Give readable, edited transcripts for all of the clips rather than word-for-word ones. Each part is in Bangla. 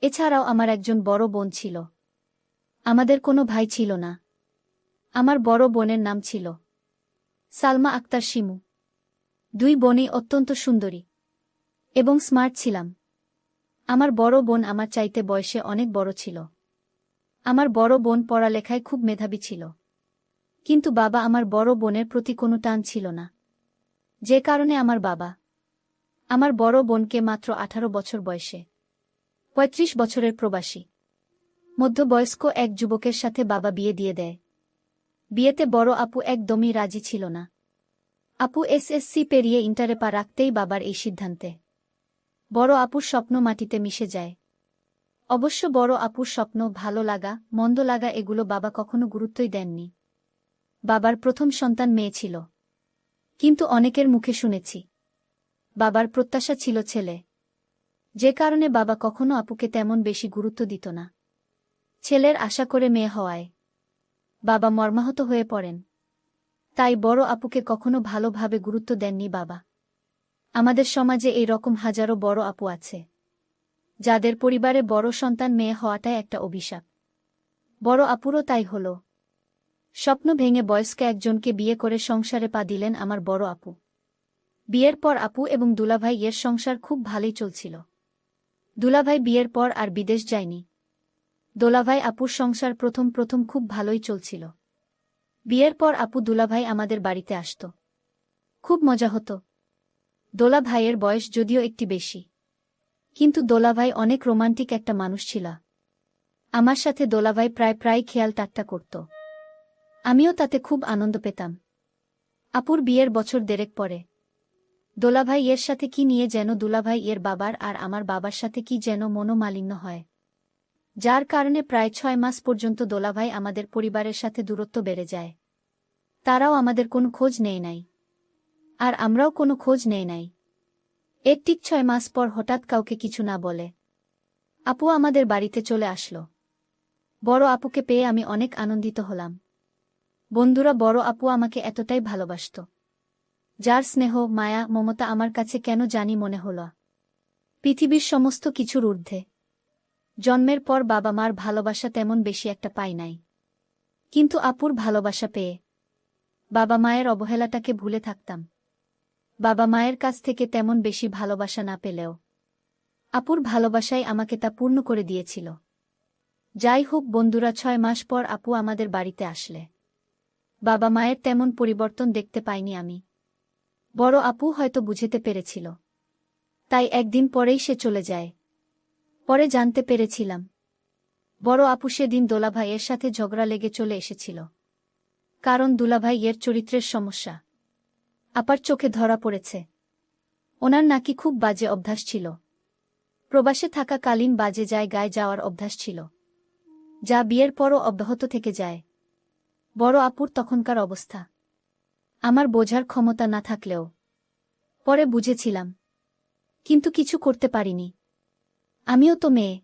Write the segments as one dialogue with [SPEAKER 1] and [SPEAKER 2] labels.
[SPEAKER 1] এছাড়াও আমার একজন বড় বোন ছিল। আমাদের কোনো ভাই ছিল না। আমার বড় বোনের নাম ছিল সালমা আক্তার শিমু। দুই বোনই অত্যন্ত সুন্দরী এবং স্মার্ট ছিলাম। আমার বড় বোন আমার চাইতে বয়সে অনেক বড় ছিল। আমার বড় বোন পড়ালেখায় খুব মেধাবী ছিল। কিন্তু বাবা আমার বড় বোনের প্রতি কোনো টান ছিল না, যে কারণে আমার বাবা আমার বড় বোনকে মাত্র 18 বছর বয়সে 35 বছরের প্রবাসী মধ্যবয়স্ক এক যুবকের সাথে বাবা বিয়ে দিয়ে দেয়। বিয়েতে বড় আপু একদমই রাজি ছিল না। আপু এসএসসি পেরিয়ে ইন্টারে পা রাখতেই বাবার এই সিদ্ধান্তে বড় আপুর স্বপ্ন মাটিতে মিশে যায়। অবশ্য বড় আপুর স্বপ্ন ভালো লাগা মন্দ লাগা এগুলো বাবা কখনো গুরুত্বই দেননি। বাবার প্রথম সন্তান মেয়ে ছিল, কিন্তু অনেকের মুখে শুনেছি বাবার প্রত্যাশা ছিল ছেলে, যে কারণে বাবা কখনো আপুকে তেমন বেশি গুরুত্ব দিত না। ছেলের আশা করে মেয়ে হওয়ায় বাবা মর্মাহত হয়ে পড়েন। তাই বড় আপুকে কখনো ভালোভাবে গুরুত্ব দেননি বাবা। আমাদের সমাজে এই রকম হাজারো বড় আপু আছে, যাদের পরিবারে বড় সন্তান মেয়ে হওয়াটাই একটা অভিশাপ। বড় আপুরও তাই হল। স্বপ্ন ভেঙে বয়স্ক একজনকে বিয়ে করে সংসারে পা দিলেন আমার বড় আপু। বিয়ের পর আপু এবং দুলাভাই এর সংসার খুব ভালোই চলছিল। দুলাভাই বিয়ের পর আর বিদেশ যায়নি। দোলাভাই আপুর সংসার প্রথম প্রথম খুব ভালোই চলছিল। বিয়ের পর আপু দুলাভাই আমাদের বাড়িতে আসত। খুব মজা হতো। দোলাভাইয়ের বয়স যদিও একটি বেশি, কিন্তু দোলাভাই অনেক রোমান্টিক একটা মানুষ ছিল। আমার সাথে দোলাভাই প্রায় খেয়াল ঠাট্টা করত। আমিও তাতে খুব আনন্দ পেতাম। আপুর বিয়ের বছর দেড়েক পরে দোলাভাই এর সাথে কি নিয়ে যেন দুলাভাই এর বাবার আর আমার বাবার সাথে কি যেন মনোমালিন্য হয়, যার কারণে প্রায় 6 মাস পর্যন্ত দোলাভাই আমাদের পরিবারের সাথে দূরত্ব বেড়ে যায়। তারাও আমাদের কোনো খোঁজ নেয় নাই, আর আমরাও কোনো খোঁজ নেই নাই। এর ঠিক 6 মাস পর হঠাৎ কাউকে কিছু না বলে আপু আমাদের বাড়িতে চলে আসলো। বড় আপুকে পেয়ে আমি অনেক আনন্দিত হলাম। বন্ধুরা বড় আপু আমাকে এতটাই ভালোবাসত, যার স্নেহ মায়া মমতা আমার কাছে কেন জানি মনে হল পৃথিবীর সমস্ত কিছুর ঊর্ধ্বে। জন্মের পর বাবা মার ভালোবাসা তেমন বেশি একটা পাই নাই, কিন্তু আপুর ভালোবাসা পেয়ে বাবা মায়ের অবহেলাটাকে ভুলে থাকতাম। বাবা মায়ের কাছ থেকে তেমন বেশি ভালোবাসা না পেলেও আপুর ভালোবাসাই আমাকে তা পূর্ণ করে দিয়েছিল। যাই হোক বন্ধুরা, 6 মাস পর আপু আমাদের বাড়িতে আসলে বাবা মায়ের তেমন পরিবর্তন দেখতে পাইনি আমি। বড় আপু হয়তো বুঝতে পেরেছিল, তাই একদিন পরেই সে চলে যায়। পরে জানতে পেরেছিলাম বড় আপু সেদিন দোলাভাইয়ের সাথে ঝগড়া লেগে চলে এসেছিল, কারণ দুলাভাইয়ের চরিত্রের সমস্যা আপার চোখে ধরা পড়েছে। ওনার নাকি খুব বাজে অভ্যাস ছিল। প্রবাসে থাকাকালীন বাজে জায়গায় যাওয়ার অভ্যাস ছিল, যা বিয়ের পরও অব্যাহত থেকে যায়। বড় আপুর তখনকার অবস্থা আমার বোঝার ক্ষমতা না থাকলেও পরে বুঝেছিলাম, কিন্তু কিছু করতে পারিনি। আমিও তো মেয়ে।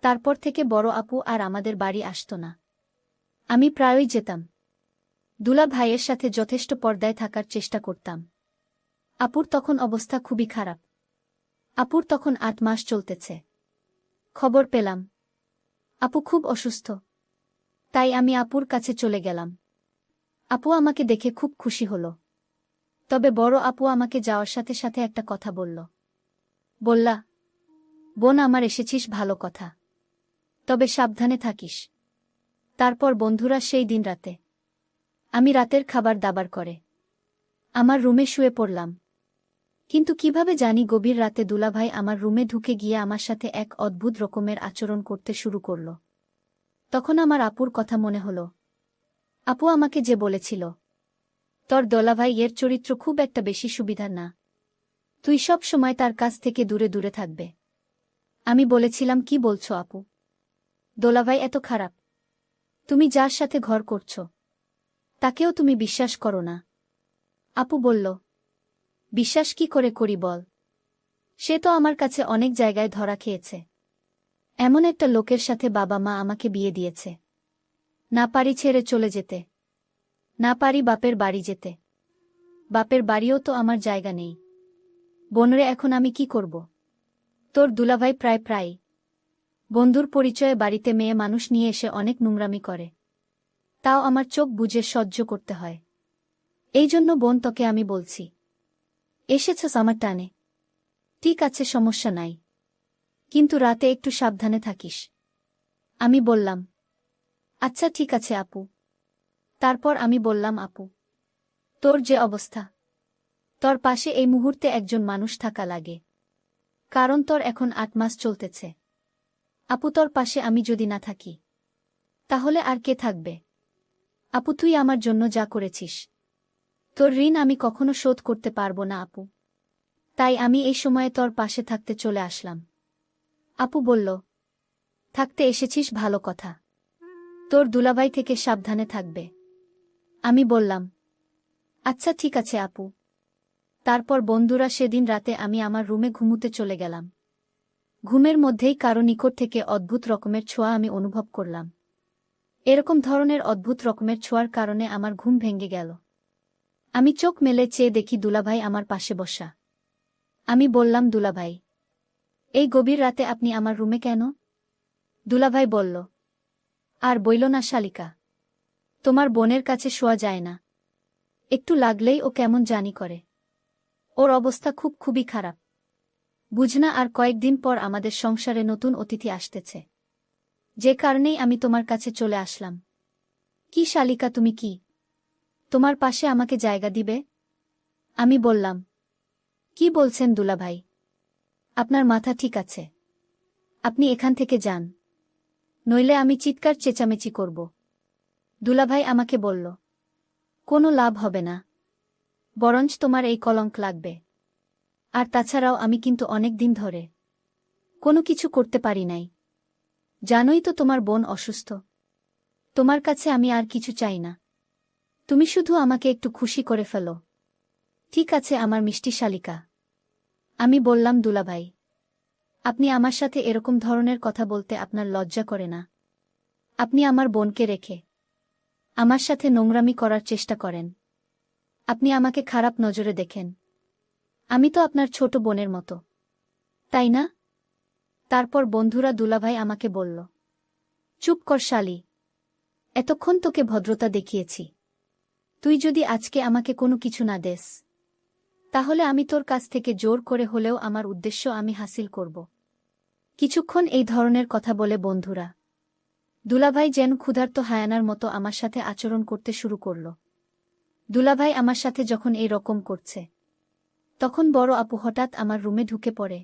[SPEAKER 1] তারপর থেকে বড় আপু আর আমাদের বাড়ি আসত না। আমি প্রায়ই যেতাম। দুলা ভাইয়ের সাথে যথেষ্ট পর্দায় থাকার চেষ্টা করতাম। আপুর তখন অবস্থা খুবই খারাপ। আপুর তখন 8 মাস চলতেছে। খবর পেলাম আপু খুব অসুস্থ। তাই আমি আপুর কাছে চলে গেলাম। আপু আমাকে দেখে খুব খুশি হল। তবে বড় আপু আমাকে যাওয়ার সাথে সাথে একটা কথা বললা, বোন আমার এসেছিস ভালো কথা, তবে সাবধানে থাকিস। তারপর বন্ধুরা সেই দিন রাতে আমি রাতের খাবার দাবার করে আমার রুমে শুয়ে পড়লাম। কিন্তু কিভাবে জানি গভীর রাতে দুলাভাই আমার রুমে ঢুকে গিয়ে আমার সাথে এক অদ্ভুত রকমের আচরণ করতে শুরু করল। তখন আমার আপুর কথা মনে হল। আপু আমাকে যে বলেছিল, তোর দোলাভাই এর চরিত্র খুব একটা বেশি সুবিধার না, তুই সব সময় তার কাছ থেকে দূরে দূরে থাকবে। আমি বলেছিলাম, কি বলছো আপু? দোলাভাই এত খারাপ? তুমি যার সাথে ঘর করছো তাকেও তুমি বিশ্বাস করো না? আপু বলল, বিশ্বাস কি করে করি বল? সে তো আমার কাছে অনেক জায়গায় ধরা খেয়েছে। এমন একটা লোকের সাথে বাবা মা আমাকে বিয়ে দিয়েছে। না পারি ছেড়ে চলে যেতে, না পারি বাপের বাড়ি যেতে। বাপের বাড়িও তো আমার জায়গা নেই। বোনরে এখন আমি কি করব? তোর দুলাভাই প্রায় বন্ধুর পরিচয়ে বাড়িতে মেয়ে মানুষ নিয়ে এসে অনেক নোংরামি করে। তাও আমার চোখ বুজে সহ্য করতে হয়। এই জন্য বোন তোকে আমি বলছি, এসেছস আমার টানে, ঠিক আছে সমস্যা নাই, কিন্তু রাতে একটু সাবধানে থাকিস। আমি বললাম, আচ্ছা ঠিক আছে আপু। তারপর আমি বললাম, আপু, তোর যে অবস্থা, তোর পাশে এই মুহূর্তে একজন মানুষ থাকা লাগে, কারণ তোর এখন ৮ মাস চলতেছে। আপু তোর পাশে আমি যদি না থাকি, তাহলে আর কে থাকবে? আপু তুই আমার জন্য যা করেছিস, তোর ঋণ আমি কখনো শোধ করতে পারব না আপু। তাই আমি এই সময়ে তোর পাশে থাকতে চলে আসলাম। আপু বলল, থাকতে এসেছিস ভালো কথা, তোর দুলাভাই থেকে সাবধানে থাকবে। আমি বললাম, আচ্ছা ঠিক আছে আপু। তারপর বন্ধুরা সেদিন রাতে আমি আমার রুমে ঘুমুতে চলে গেলাম। ঘুমের মধ্যেই কারো নিকট থেকে অদ্ভুত রকমের ছোঁয়া আমি অনুভব করলাম। এরকম ধরনের অদ্ভুত রকমের ছোঁয়ার কারণে আমার ঘুম ভেঙে গেল। আমি চোখ মেলে চেয়ে দেখি দুলাভাই আমার পাশে বসা। আমি বললাম, দুলাভাই, এই গভীর রাতে আপনি আমার রুমে কেন? দুলাভাই বলল, আর বইল না শালিকা, তোমার বোনের কাছে শোয়া যায় না, একটু লাগলেই ও কেমন জানি করে। ওর অবস্থা খুবই খারাপ। বুঝনা আর কয়েকদিন পর আমাদের সংসারে নতুন অতিথি আসতেছে, যে কারণেই আমি তোমার কাছে চলে আসলাম। কি শালিকা তুমি কি তোমার পাশে আমাকে জায়গা দিবে? আমি বললাম, কি বলছেন দুলাভাই, আপনার মাথা ঠিক আছে? আপনি এখান থেকে যান, নইলে আমি চিৎকার চেঁচামেচি করব। দুলাভাই আমাকে বলল, কোনো লাভ হবে না, বরঞ্চ তোমার এই কলঙ্ক লাগবে। আর তাছাড়াও আমি কিন্তু অনেক দিন ধরে কোনো কিছু করতে পারি নাই। জানোই তো তোমার বোন অসুস্থ। তোমার কাছে আমি আর কিছু চাই না, তুমি শুধু আমাকে একটু খুশি করে ফেলো। ঠিক আছে আমার মিষ্টি শালিকা। আমি বললাম, দুলাভাই, আপনি আমার সাথে এরকম ধরনের কথা বলতে আপনার লজ্জা করে না? আপনি আমার বোনকে রেখে আমার সাথে নোংরামি করার চেষ্টা করেন। আপনি আমাকে খারাপ নজরে দেখেন। আমি তো আপনার ছোট বোনের মতো, তাই না? তারপর বন্ধুরা দুলাভাই আমাকে বলল, চুপ কর শালি, এতক্ষণ তোকে ভদ্রতা দেখিয়েছি, তুই যদি আজকে আমাকে কোনো কিছু না দেস, তাহলে আমি তোর কাছ থেকে জোর করে হলেও আমার উদ্দেশ্য আমি হাসিল করব। কিছুক্ষণ এই ধরনের কথা বলে বন্ধুরা দুলাভাই যেন ক্ষুধার্ত হায়ানার মতো আমার সাথে আচরণ করতে শুরু করল। দুলাভাই আমার সাথে যখন এই রকম করছে, তখন বড় আপু হঠাৎ আমার রুমে ঢুকে পড়ে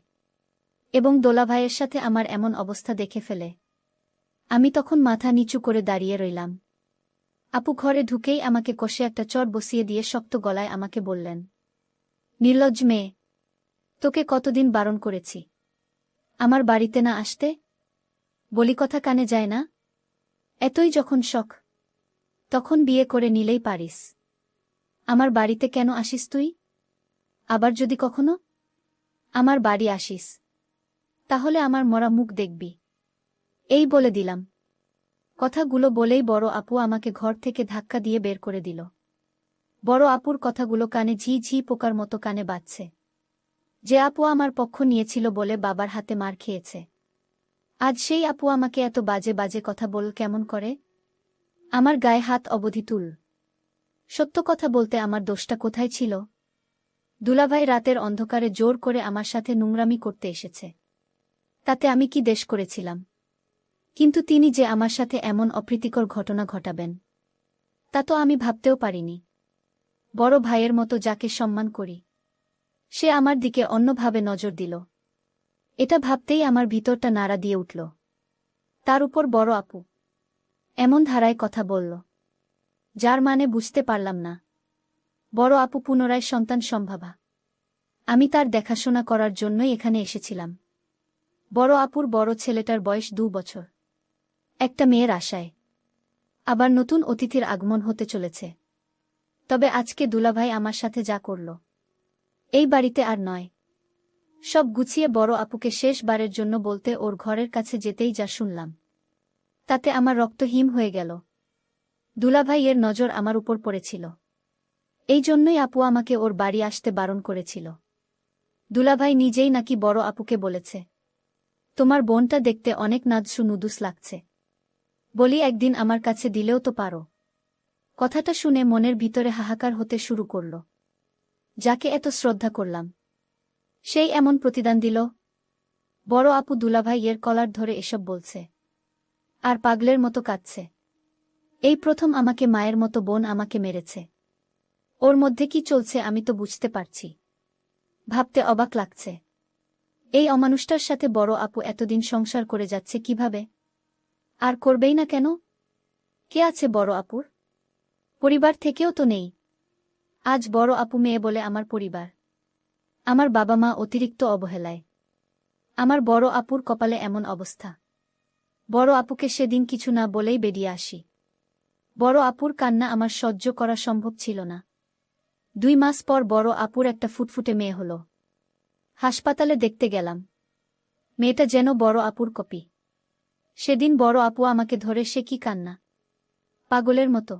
[SPEAKER 1] এবং দোলাভাইয়ের সাথে আমার এমন অবস্থা দেখে ফেলে। আমি তখন মাথা নিচু করে দাঁড়িয়ে রইলাম। আপু ঘরে ঢুকেই আমাকে কষে একটা চট বসিয়ে দিয়ে শক্ত গলায় আমাকে বললেন, নির্লজ্জ মেয়ে, তোকে কতদিন বারণ করেছি আমার বাড়িতে না আসতে? বলি কথা কানে যায় না? এতই যখন শখ, তখন বিয়ে করে নিলেই পারিস। আমার বাড়িতে কেন আসিস তুই? আবার যদি কখনো আমার বাড়ি আসিস, তাহলে আমার মরা মুখ দেখবি, এই বলে দিলাম। কথাগুলো বলেই বড় আপু আমাকে ঘর থেকে ধাক্কা দিয়ে বের করে দিল। বড় আপুর কথাগুলো কানে ঝি ঝি পোকার মতো কানে বাজছে। যে আপু আমার পক্ষ নিয়েছিল বলে বাবার হাতে মার খেয়েছে, আজ সেই আপু আমাকে এত বাজে বাজে কথা বল কেমন করে? আমার গায়ে হাত অবধি তুল। সত্য কথা বলতে আমার দোষটা কোথায় ছিল? দুলাভাই রাতের অন্ধকারে জোর করে আমার সাথে নোংরামি করতে এসেছে, তাতে আমি কি দেশ করেছিলাম? কিন্তু তিনি যে আমার সাথে এমন অপ্রীতিকর ঘটনা ঘটাবেন, তা তো আমি ভাবতেও পারিনি। বড় ভাইয়ের মতো যাকে সম্মান করি, সে আমার দিকে অন্যভাবে নজর দিল। এটা ভাবতেই আমার ভিতরটা নাড়া দিয়ে উঠল। তার উপর বড় আপু এমন ধারায় কথা বলল, যার মানে বুঝতে পারলাম না। বড় আপু পুনরায় সন্তান সম্ভাবা। আমি তার দেখাশোনা করার জন্যই এখানে এসেছিলাম। বড় আপুর বড় ছেলেটার বয়স 2 বছর। একটা মেয়ের আশায় আবার নতুন অতিথির আগমন হতে চলেছে। তবে আজকে দুলাভাই আমার সাথে যা করল, এই বাড়িতে আর নয়। সব গুছিয়ে বড় আপুকে শেষবারের জন্য বলতে ওর ঘরের কাছে যেতেই যা শুনলাম, তাতে আমার রক্ত হিম হয়ে গেল। দুলাভাইয়ের নজর আমার উপর পড়েছিল, এই জন্যই আপু আমাকে ওর বাড়ি আসতে বারণ করেছিল। দুলাভাই নিজেই নাকি বড় আপুকে বলেছে তোমার বোনটা দেখতে অনেক নাদসু নুদুস লাগছে। বলি একদিন আমার কাছে দিলেও তো পারো। কথাটা শুনে মনের ভিতরে হাহাকার হতে শুরু করল। যাকে এত শ্রদ্ধা করলাম, সেই এমন প্রতিদান দিল। বড় আপু দুলাভাইয়ের কলার ধরে এসব বলছে, আর পাগলের মতো কাঁদছে। এই প্রথম আমাকে মায়ের মতো বোন আমাকে মেরেছে। ওর মধ্যে কি চলছে আমি তো বুঝতে পারছি। ভাবতে অবাক লাগছে, এই অমানুষটার সাথে বড় আপু এতদিন সংসার করে যাচ্ছে কিভাবে? আর করবেই না কেন? কে আছে বড় আপুর? পরিবার থেকেও তো নেই। আজ বড় আপু মেয়ে বলে আমার পরিবার। আমার বাবা মা অতিরিক্ত অবহেলায়। আমার বড় আপুর কপালে এমন অবস্থা। বড় আপুকে সেদিন কিছু না বলেই বেরিয়ে আসি। বড় আপুর কান্না আমার সহ্য করা সম্ভব ছিল না। 2 মাস পর বড় আপুর একটা ফুটফুটে মেয়ে হল। হাসপাতালে দেখতে গেলাম। মেয়েটা যেন বড় আপুর কপি। সেদিন বড় আপু আমাকে ধরে সে কি কান্না! পাগলের মতো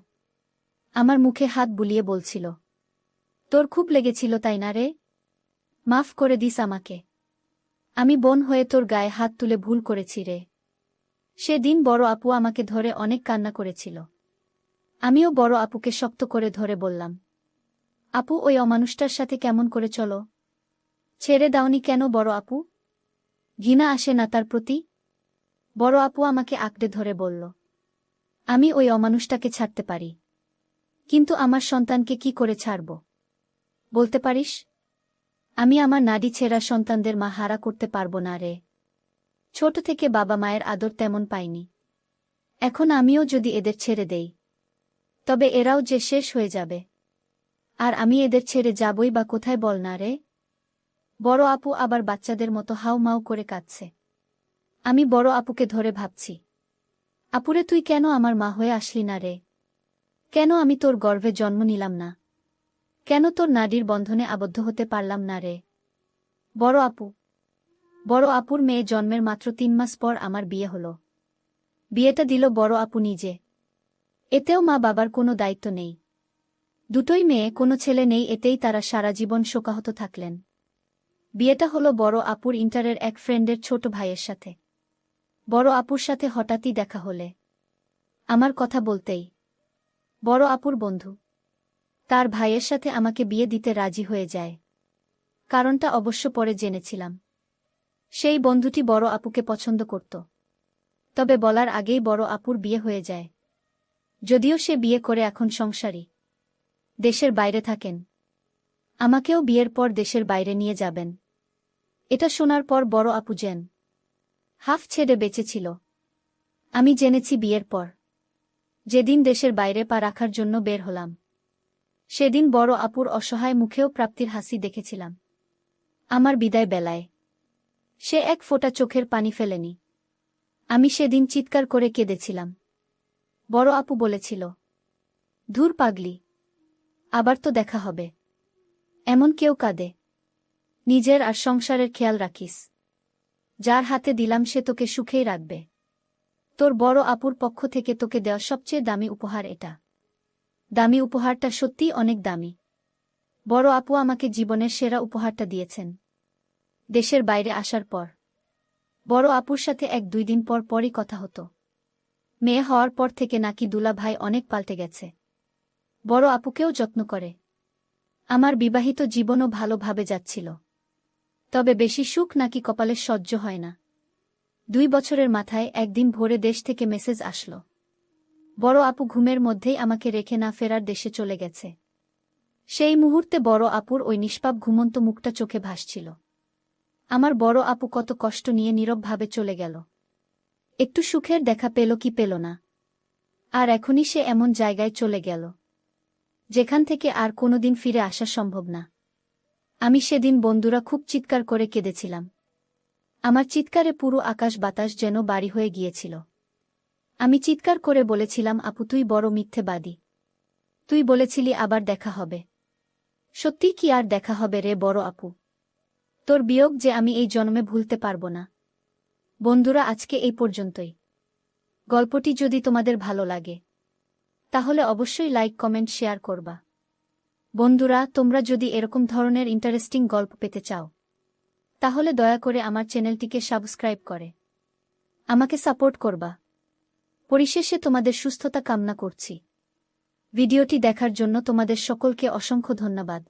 [SPEAKER 1] আমার মুখে হাত বুলিয়ে বলছিল, তোর খুব লেগেছিল তাই না রে? মাফ করে দিস আমাকে। আমি বোন হয়ে তোর গায়ে হাত তুলে ভুল করেছি রে। সেদিন বড় আপু আমাকে ধরে অনেক কান্না করেছিল। আমিও বড় আপুকে শক্ত করে ধরে বললাম, আপু ওই অমানুষটার সাথে কেমন করে চলো? ছেড়ে দাওনি কেন বড় আপু? ঘৃণা আসে না তার প্রতি? বড় আপু আমাকে আঁকড়ে ধরে বলল, আমি ওই অমানুষটাকে ছাড়তে পারি, কিন্তু আমার সন্তানকে কি করে ছাড়ব? বলতে পারিস? আমি আমার নাডি ছেঁড়া সন্তানদের মা হারা করতে পারব না রে। ছোট থেকে বাবা মায়ের আদর তেমন পাইনি। এখন আমিও যদি এদের ছেড়ে দেই, তবে এরাও যে শেষ হয়ে যাবে। আর আমি এদের ছেড়ে যাবই বা কোথায় বল না রে? বড় আপু আবার বাচ্চাদের মতো হাউ মাউ করে কাঁদছে। আমি বড় আপুকে ধরে ভাবছি, আপুরে তুই কেন আমার মা হয়ে আসলি না রে? কেন আমি তোর গর্ভে জন্ম নিলাম না? কেন তোর নাড়ির বন্ধনে আবদ্ধ হতে পারলাম না রে? বড় আপু। বড় আপুর মেয়ে জন্মের মাত্র 3 মাস পর আমার বিয়ে হল। বিয়েটা দিল বড় আপু নিজে। এতেও মা বাবার কোনো দায়িত্ব নেই। দুটোই মেয়ে, কোনো ছেলে নেই, এতেই তারা সারা জীবন শোকাহত থাকলেন। বিয়েটা হলো বড় আপুর ইন্টারের এক ফ্রেন্ডের ছোট ভাইয়ের সাথে। বড় আপুর সাথে হঠাৎই দেখা হলে আমার কথা বলতেই বড় আপুর বন্ধু তার ভাইয়ের সাথে আমাকে বিয়ে দিতে রাজি হয়ে যায়। কারণটা অবশ্য পরে জেনেছিলাম। সেই বন্ধুটি বড় আপুকে পছন্দ করত। তবে বলার আগেই বড় আপুর বিয়ে হয়ে যায়। যদিও সে বিয়ে করে এখন সংসারী, দেশের বাইরে থাকেন। আমাকেও বিয়ের পর দেশের বাইরে নিয়ে যাবেন। এটা শোনার পর বড় আপু যেন হাফ ছেড়ে বেঁচেছিল। আমি জেনেছি বিয়ের পর, যেদিন দেশের বাইরে পা রাখার জন্য বের হলাম, সেদিন বড় আপুর অসহায় মুখেও প্রাপ্তির হাসি দেখেছিলাম। আমার বিদায় বেলায় সে এক ফোঁটা চোখের পানি ফেলেনি। আমি সেদিন চিৎকার করে কেঁদেছিলাম। বড় আপু বলেছিল, ধুর পাগলি, আবার তো দেখা হবে। এমন কেউ কাঁদে? নিজের আর সংসারের খেয়াল রাখিস। যার হাতে দিলাম সে তোকে সুখেই রাখবে। তোর বড় আপুর পক্ষ থেকে তোকে দেওয়া সবচেয়ে দামি উপহার এটা। দামি উপহারটা সত্যিই অনেক দামি। বড় আপু আমাকে জীবনের সেরা উপহারটা দিয়েছেন। দেশের বাইরে আসার পর বড় আপুর সাথে 1-2 দিন পর পরই কথা হতো। মেয়ে হওয়ার পর থেকে নাকি দুলা ভাই অনেক পাল্টে গেছে। বড় আপুকেও যত্ন করে। আমার বিবাহিত জীবনও ভালোভাবে যাচ্ছিল। তবে বেশি সুখ নাকি কপালে সহ্য হয় না। 2 বছরের মাথায় একদিন ভোরে দেশ থেকে মেসেজ আসলো, বড় আপু ঘুমের মধ্যেই আমাকে রেখে না ফেরার দেশে চলে গেছে। সেই মুহূর্তে বড় আপুর ওই নিষ্পাপ ঘুমন্ত মুখটা চোখে ভাসছিল। আমার বড় আপু কত কষ্ট নিয়ে নীরবভাবে চলে গেল। একটু সুখের দেখা পেল কি পেল না। আর এখনই সে এমন জায়গায় চলে গেল, যেখান থেকে আর কোনোদিন ফিরে আসা সম্ভব না। আমি সেদিন বন্ধুরা খুব চিৎকার করে কেঁদেছিলাম। আমার চিৎকারে পুরো আকাশ বাতাস যেন বাড়ি হয়ে গিয়েছিল। আমি চিৎকার করে বলেছিলাম, আপু তুই বড় মিথ্যেবাদী। তুই বলেছিলি আবার দেখা হবে। সত্যি কি আর দেখা হবে রে বড় আপু? তোর বিয়োগ যে আমি এই জন্মে ভুলতে পারব না। বন্ধুরা, আজকে এই পর্যন্তই। গল্পটি যদি তোমাদের ভালো লাগে, তাহলে অবশ্যই লাইক, কমেন্ট, শেয়ার করবা। বন্ধুরা, তোমরা যদি এরকম ধরনের ইন্টারেস্টিং গল্প পেতে চাও, তাহলে দয়া করে আমার চ্যানেলটিকে সাবস্ক্রাইব করে আমাকে সাপোর্ট করবা। পরিশেষে তোমাদের সুস্থতা কামনা করছি। ভিডিওটি দেখার জন্য তোমাদের সকলকে অসংখ্য ধন্যবাদ।